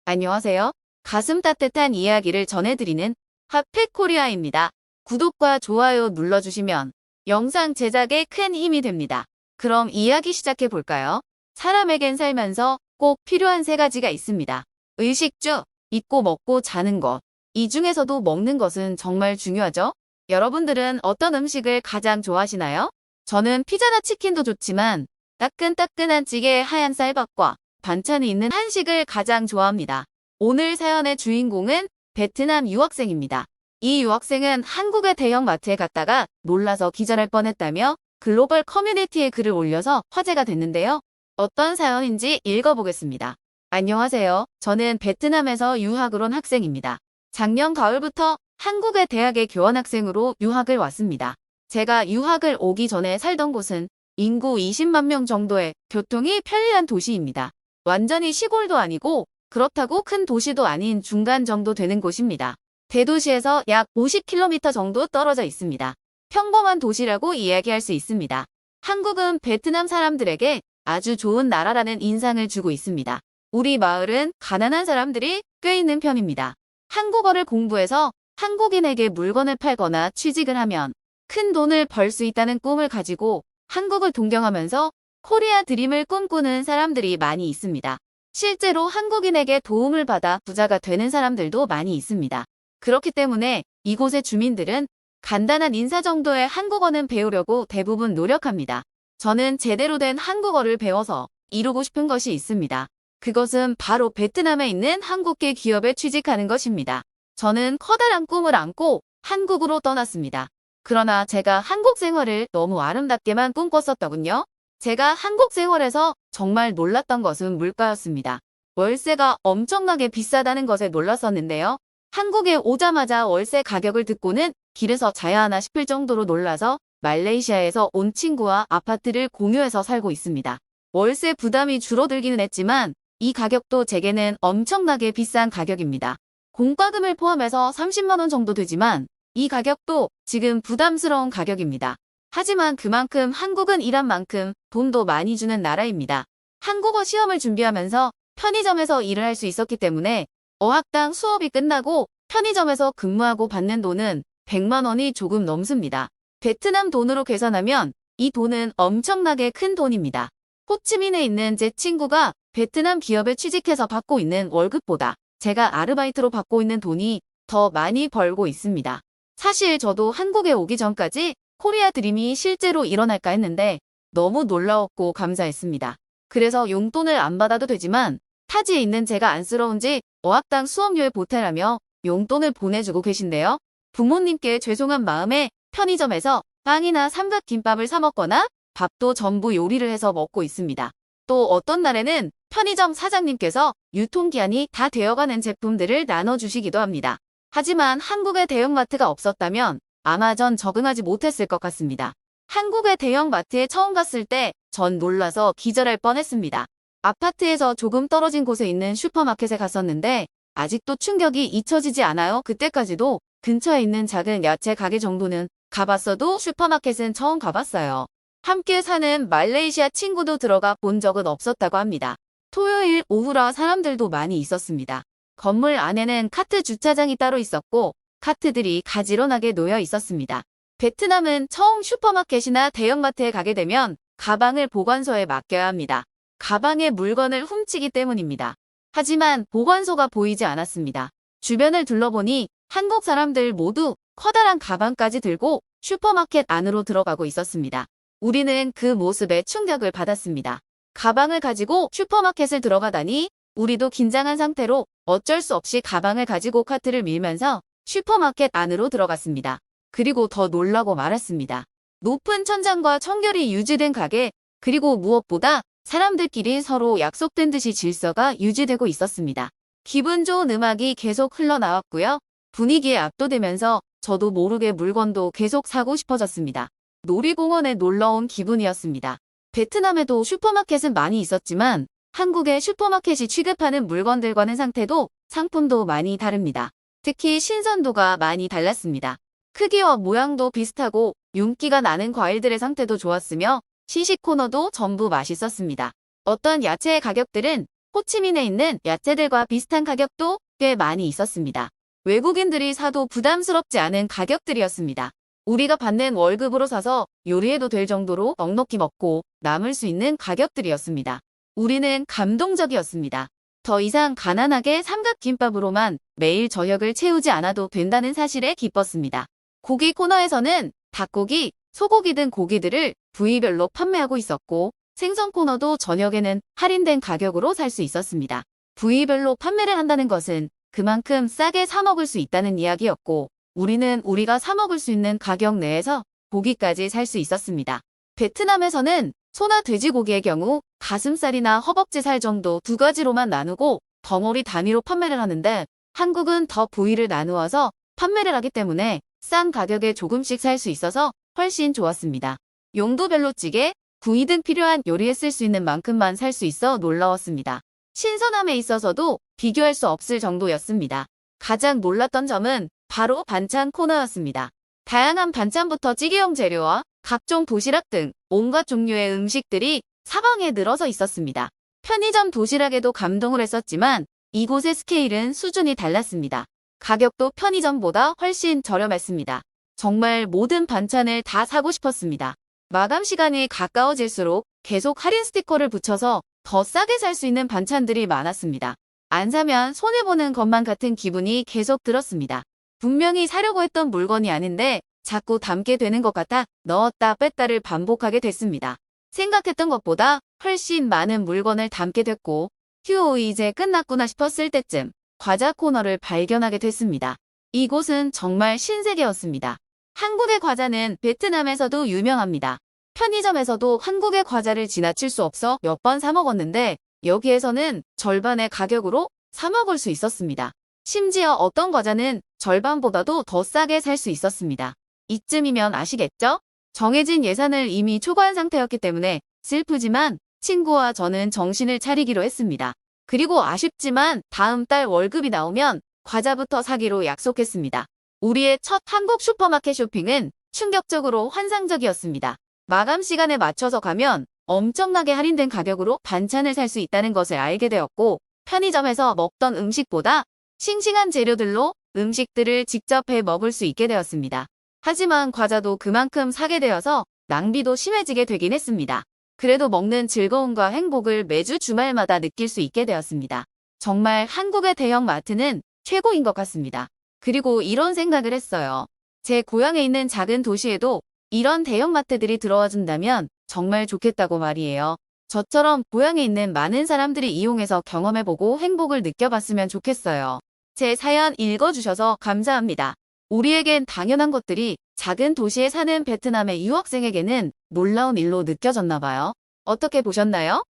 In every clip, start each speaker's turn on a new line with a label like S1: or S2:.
S1: 안녕하세요. 가슴 따뜻한 이야기를 전해드리는 핫팩코리아입니다. 구독과 좋아요 눌러주시면 영상 제작에 큰 힘이 됩니다. 그럼 이야기 시작해 볼까요? 사람에겐 살면서 꼭 필요한 세 가지가 있습니다. 의식주, 입고 먹고 자는 것. 이 중에서도 먹는 것은 정말 중요하죠? 여러분들은 어떤 음식을 가장 좋아하시나요? 저는 피자나 치킨도 좋지만 따끈따끈한 찌개에 하얀 쌀밥과 반찬이 있는 한식을 가장 좋아합니다. 오늘 사연의 주인공은 베트남 유학생입니다. 이 유학생은 한국의 대형 마트에 갔다가 놀라서 기절할 뻔했다며 글로벌 커뮤니티에 글을 올려서 화제가 됐는데요. 어떤 사연인지 읽어보겠습니다. 안녕하세요. 저는 베트남에서 유학을 온 학생입니다. 작년 가을부터 한국의 대학에 교환학생으로 유학을 왔습니다. 제가 유학을 오기 전에 살던 곳은 인구 20만 명 정도의 교통이 편리한 도시입니다. 완전히 시골도 아니고 그렇다고 큰 도시도 아닌 중간 정도 되는 곳입니다. 대도시에서 약 50km 정도 떨어져 있습니다. 평범한 도시라고 이야기할 수 있습니다. 한국은 베트남 사람들에게 아주 좋은 나라라는 인상을 주고 있습니다. 우리 마을은 가난한 사람들이 꽤 있는 편입니다. 한국어를 공부해서 한국인에게 물건을 팔거나 취직을 하면 큰 돈을 벌 수 있다는 꿈을 가지고 한국을 동경하면서 코리아 드림을 꿈꾸는 사람들이 많이 있습니다. 실제로 한국인에게 도움을 받아 부자가 되는 사람들도 많이 있습니다. 그렇기 때문에 이곳의 주민들은 간단한 인사 정도의 한국어는 배우려고 대부분 노력합니다. 저는 제대로 된 한국어를 배워서 이루고 싶은 것이 있습니다. 그것은 바로 베트남에 있는 한국계 기업에 취직하는 것입니다. 저는 커다란 꿈을 안고 한국으로 떠났습니다. 그러나 제가 한국 생활을 너무 아름답게만 꿈꿨었더군요. 제가 한국 생활에서 정말 놀랐던 것은 물가였습니다. 월세가 엄청나게 비싸다는 것에 놀랐었는데요. 한국에 오자마자 월세 가격을 듣고는 길에서 자야 하나 싶을 정도로 놀라서 말레이시아에서 온 친구와 아파트를 공유해서 살고 있습니다. 월세 부담이 줄어들기는 했지만 이 가격도 제게는 엄청나게 비싼 가격입니다. 공과금을 포함해서 30만 원 정도 되지만 이 가격도 지금 부담스러운 가격입니다. 하지만 그만큼 한국은 일한 만큼 돈도 많이 주는 나라입니다. 한국어 시험을 준비하면서 편의점에서 일을 할 수 있었기 때문에 어학당 수업이 끝나고 편의점에서 근무하고 받는 돈은 100만 원이 조금 넘습니다. 베트남 돈으로 계산하면 이 돈은 엄청나게 큰 돈입니다. 호치민에 있는 제 친구가 베트남 기업에 취직해서 받고 있는 월급보다 제가 아르바이트로 받고 있는 돈이 더 많이 벌고 있습니다. 사실 저도 한국에 오기 전까지 코리아 드림이 실제로 일어날까 했는데 너무 놀라웠고 감사했습니다. 그래서 용돈을 안 받아도 되지만 타지에 있는 제가 안쓰러운지 어학당 수업료에 보태라며 용돈을 보내주고 계신데요. 부모님께 죄송한 마음에 편의점에서 빵이나 삼각김밥을 사 먹거나 밥도 전부 요리를 해서 먹고 있습니다. 또 어떤 날에는 편의점 사장님께서 유통기한이 다 되어가는 제품들을 나눠주시기도 합니다. 하지만 한국에 대형마트가 없었다면 아마 전 적응하지 못했을 것 같습니다. 한국의 대형마트에 처음 갔을 때 전 놀라서 기절할 뻔했습니다. 아파트에서 조금 떨어진 곳에 있는 슈퍼마켓에 갔었는데 아직도 충격이 잊혀지지 않아요. 그때까지도 근처에 있는 작은 야채 가게 정도는 가봤어도 슈퍼마켓은 처음 가봤어요. 함께 사는 말레이시아 친구도 들어가 본 적은 없었다고 합니다. 토요일 오후라 사람들도 많이 있었습니다. 건물 안에는 카트 주차장이 따로 있었고 카트들이 가지런하게 놓여 있었습니다. 베트남은 처음 슈퍼마켓이나 대형마트에 가게 되면 가방을 보관소에 맡겨야 합니다. 가방에 물건을 훔치기 때문입니다. 하지만 보관소가 보이지 않았습니다. 주변을 둘러보니 한국 사람들 모두 커다란 가방까지 들고 슈퍼마켓 안으로 들어가고 있었습니다. 우리는 그 모습에 충격을 받았습니다. 가방을 가지고 슈퍼마켓을 들어가다니 우리도 긴장한 상태로 어쩔 수 없이 가방을 가지고 카트를 밀면서 슈퍼마켓 안으로 들어갔습니다. 그리고 더 놀라고 말았습니다. 높은 천장과 청결이 유지된 가게, 그리고 무엇보다 사람들끼리 서로 약속된 듯이 질서가 유지되고 있었습니다. 기분 좋은 음악이 계속 흘러나왔고요. 분위기에 압도되면서 저도 모르게 물건도 계속 사고 싶어졌습니다. 놀이공원에 놀러온 기분이었습니다. 베트남에도 슈퍼마켓은 많이 있었지만 한국의 슈퍼마켓이 취급하는 물건들과는 상태도 상품도 많이 다릅니다. 특히 신선도가 많이 달랐습니다. 크기와 모양도 비슷하고 윤기가 나는 과일들의 상태도 좋았으며 시식 코너도 전부 맛있었습니다. 어떤 야채의 가격들은 호치민에 있는 야채들과 비슷한 가격도 꽤 많이 있었습니다. 외국인들이 사도 부담스럽지 않은 가격들이었습니다. 우리가 받는 월급으로 사서 요리해도 될 정도로 넉넉히 먹고 남을 수 있는 가격들이었습니다. 우리는 감동적이었습니다. 더 이상 가난하게 삼각김밥으로만 매일 저녁을 채우지 않아도 된다는 사실에 기뻤습니다. 고기 코너에서는 닭고기, 소고기 등 고기들을 부위별로 판매하고 있었고 생선 코너도 저녁에는 할인된 가격으로 살 수 있었습니다. 부위별로 판매를 한다는 것은 그만큼 싸게 사 먹을 수 있다는 이야기였고 우리는 우리가 사 먹을 수 있는 가격 내에서 고기까지 살 수 있었습니다. 베트남에서는 소나 돼지고기의 경우 가슴살이나 허벅지 살 정도 두 가지로만 나누고 덩어리 단위로 판매를 하는데 한국은 더 부위를 나누어서 판매를 하기 때문에 싼 가격에 조금씩 살 수 있어서 훨씬 좋았습니다. 용도별로 찌개, 구이 등 필요한 요리에 쓸 수 있는 만큼만 살 수 있어 놀라웠습니다. 신선함에 있어서도 비교할 수 없을 정도였습니다. 가장 놀랐던 점은 바로 반찬 코너였습니다. 다양한 반찬부터 찌개용 재료와 각종 도시락 등 온갖 종류의 음식들이 사방에 늘어서 있었습니다. 편의점 도시락에도 감동을 했었지만 이곳의 스케일은 수준이 달랐습니다. 가격도 편의점보다 훨씬 저렴했습니다. 정말 모든 반찬을 다 사고 싶었습니다. 마감 시간이 가까워질수록 계속 할인 스티커를 붙여서 더 싸게 살 수 있는 반찬들이 많았습니다. 안 사면 손해보는 것만 같은 기분이 계속 들었습니다. 분명히 사려고 했던 물건이 아닌데 자꾸 담게 되는 것 같아 넣었다 뺐다를 반복하게 됐습니다. 생각했던 것보다 훨씬 많은 물건을 담게 됐고 휴 이제 끝났구나 싶었을 때쯤 과자 코너를 발견하게 됐습니다. 이곳은 정말 신세계였습니다. 한국의 과자는 베트남에서도 유명합니다. 편의점에서도 한국의 과자를 지나칠 수 없어 몇 번 사 먹었는데 여기에서는 절반의 가격으로 사 먹을 수 있었습니다. 심지어 어떤 과자는 절반보다도 더 싸게 살 수 있었습니다. 이쯤이면 아시겠죠? 정해진 예산을 이미 초과한 상태였기 때문에 슬프지만 친구와 저는 정신을 차리기로 했습니다. 그리고 아쉽지만 다음 달 월급이 나오면 과자부터 사기로 약속했습니다. 우리의 첫 한국 슈퍼마켓 쇼핑은 충격적으로 환상적이었습니다. 마감 시간에 맞춰서 가면 엄청나게 할인된 가격으로 반찬을 살 수 있다는 것을 알게 되었고 편의점에서 먹던 음식보다 싱싱한 재료들로 음식들을 직접 해 먹을 수 있게 되었습니다. 하지만 과자도 그만큼 사게 되어서 낭비도 심해지게 되긴 했습니다. 그래도 먹는 즐거움과 행복을 매주 주말마다 느낄 수 있게 되었습니다. 정말 한국의 대형 마트는 최고인 것 같습니다. 그리고 이런 생각을 했어요. 제 고향에 있는 작은 도시에도 이런 대형 마트들이 들어와 준다면 정말 좋겠다고 말이에요. 저처럼 고향에 있는 많은 사람들이 이용해서 경험해보고 행복을 느껴봤으면 좋겠어요. 제 사연 읽어주셔서 감사합니다. 우리에겐 당연한 것들이 작은 도시에 사는 베트남의 유학생에게는 놀라운 일로 느껴졌나 봐요. 어떻게 보셨나요?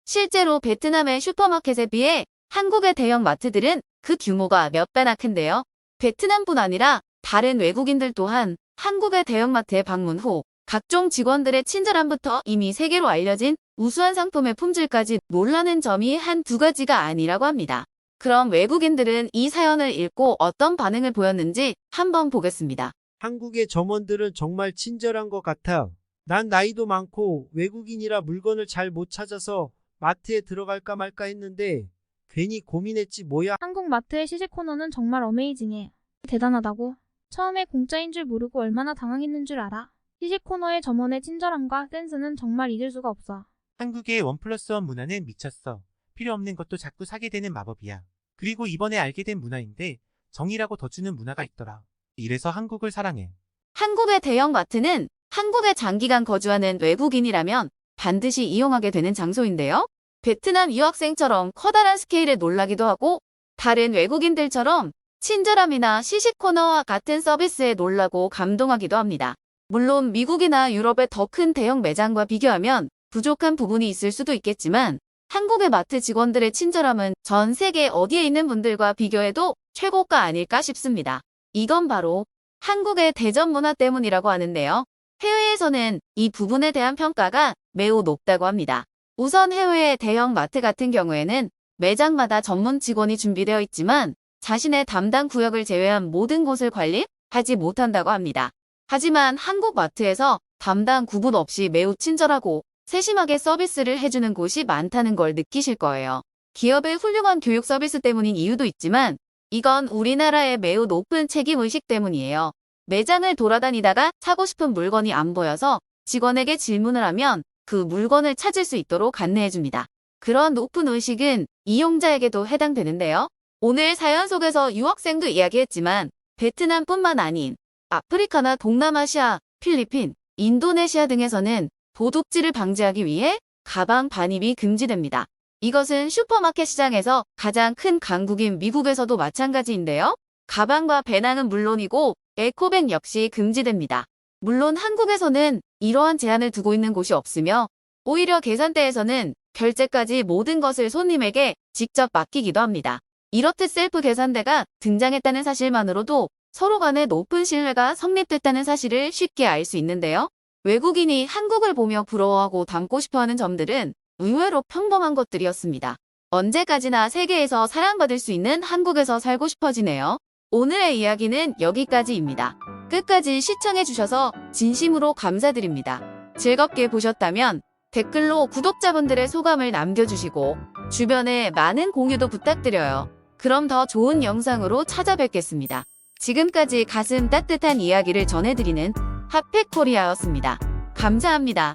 S1: 실제로 베트남의 슈퍼마켓에 비해 한국의 대형 마트들은 그 규모가 몇 배나 큰데요. 베트남뿐 아니라 다른 외국인들 또한 한국의 대형마트에 방문 후 각종 직원들의 친절함부터 이미 세계로 알려진 우수한 상품의 품질까지 놀라는 점이 한두 가지가 아니라고 합니다. 그럼 외국인들은 이 사연을 읽고 어떤 반응을 보였는지 한번 보겠습니다.
S2: 한국의 점원들은 정말 친절한 것 같아. 난 나이도 많고 외국인이라 물건을 잘 못 찾아서 마트에 들어갈까 말까 했는데 괜히 고민했지 뭐야.
S3: 한국 마트의 시식 코너는 정말 어메이징해. 대단하다고. 처음에 공짜인 줄 모르고 얼마나 당황했는 줄 알아. 시식 코너의 점원의 친절함과 센스는 정말 잊을 수가 없어.
S4: 한국의 1+1 문화는 미쳤어. 필요 없는 것도 자꾸 사게 되는 마법이야. 그리고 이번에 알게 된 문화인데 정이라고 더 주는 문화가 있더라. 이래서 한국을 사랑해.
S1: 한국의 대형 마트는 한국에 장기간 거주하는 외국인이라면 반드시 이용하게 되는 장소인데요. 베트남 유학생처럼 커다란 스케일에 놀라기도 하고 다른 외국인들처럼 친절함이나 시식 코너와 같은 서비스에 놀라고 감동하기도 합니다. 물론 미국이나 유럽의 더 큰 대형 매장과 비교하면 부족한 부분이 있을 수도 있겠지만 한국의 마트 직원들의 친절함은 전 세계 어디에 있는 분들과 비교해도 최고가 아닐까 싶습니다. 이건 바로 한국의 대전 문화 때문이라고 하는데요. 해외에서는 이 부분에 대한 평가가 매우 높다고 합니다. 우선 해외의 대형 마트 같은 경우에는 매장마다 전문 직원이 준비되어 있지만 자신의 담당 구역을 제외한 모든 곳을 관리하지 못한다고 합니다. 하지만 한국 마트에서 담당 구분 없이 매우 친절하고 세심하게 서비스를 해주는 곳이 많다는 걸 느끼실 거예요. 기업의 훌륭한 교육 서비스 때문인 이유도 있지만 이건 우리나라의 매우 높은 책임의식 때문이에요. 매장을 돌아다니다가 사고 싶은 물건이 안 보여서 직원에게 질문을 하면 그 물건을 찾을 수 있도록 안내해줍니다. 그런 높은 의식은 이용자에게도 해당되는데요. 오늘 사연 속에서 유학생도 이야기했지만 베트남뿐만 아닌 아프리카나 동남아시아, 필리핀, 인도네시아 등에서는 도둑질을 방지하기 위해 가방 반입이 금지됩니다. 이것은 슈퍼마켓 시장에서 가장 큰 강국인 미국에서도 마찬가지인데요. 가방과 배낭은 물론이고 에코백 역시 금지됩니다. 물론 한국에서는 이러한 제한을 두고 있는 곳이 없으며 오히려 계산대에서는 결제까지 모든 것을 손님에게 직접 맡기기도 합니다. 이렇듯 셀프 계산대가 등장했다는 사실만으로도 서로 간의 높은 신뢰가 성립됐다는 사실을 쉽게 알 수 있는데요. 외국인이 한국을 보며 부러워하고 닮고 싶어하는 점들은 의외로 평범한 것들이었습니다. 언제까지나 세계에서 사랑받을 수 있는 한국에서 살고 싶어지네요. 오늘의 이야기는 여기까지입니다. 끝까지 시청해주셔서 진심으로 감사드립니다. 즐겁게 보셨다면 댓글로 구독자분들의 소감을 남겨주시고 주변에 많은 공유도 부탁드려요. 그럼 더 좋은 영상으로 찾아뵙겠습니다. 지금까지 가슴 따뜻한 이야기를 전해드리는 핫팩코리아였습니다. 감사합니다.